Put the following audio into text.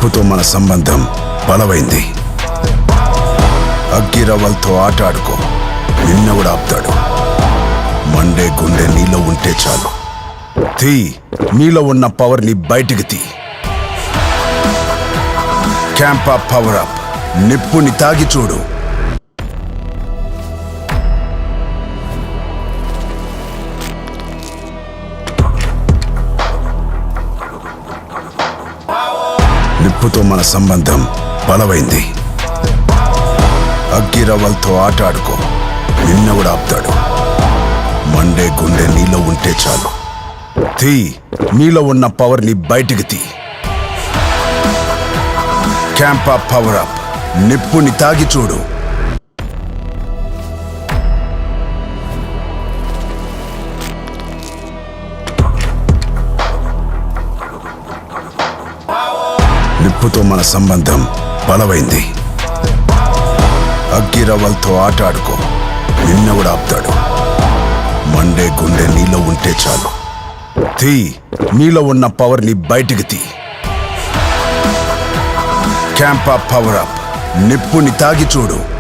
నిప్పుతో మన సంబంధం బలమైంది. అగ్గిరవ్వలతో ఆట ఆడుకో, నిన్నెవడు ఆపుతాడు? మండే గుండె నీలో ఉంటే చాలు. తీ, నీలో ఉన్న పవర్ని బయటికి తీ. Camp up, power up. నిప్పుని తాగి చూడు. నిప్పుతో మన సంబంధం బలమైంది. అగ్గిరవ్వలతో ఆట ఆడుకో, నిన్నెవడు ఆపుతాడు? మండే గుండె నీలో ఉంటే చాలు. తీ, నీలో ఉన్న పవర్ని బయటికి తీ. Camp up, power up. నిప్పుని తాగి చూడు. నిప్పుతో మన సంబంధం బలమైంది. అగ్గిరవ్వలతో ఆట ఆడుకో, నిన్నెవడు ఆపుతాడు? మండే గుండె నీలో ఉంటే చాలు. తీ, నీలో ఉన్న పవర్ని బయటికి తీ. Camp up, power up. నిప్పుని తాగి చూడు.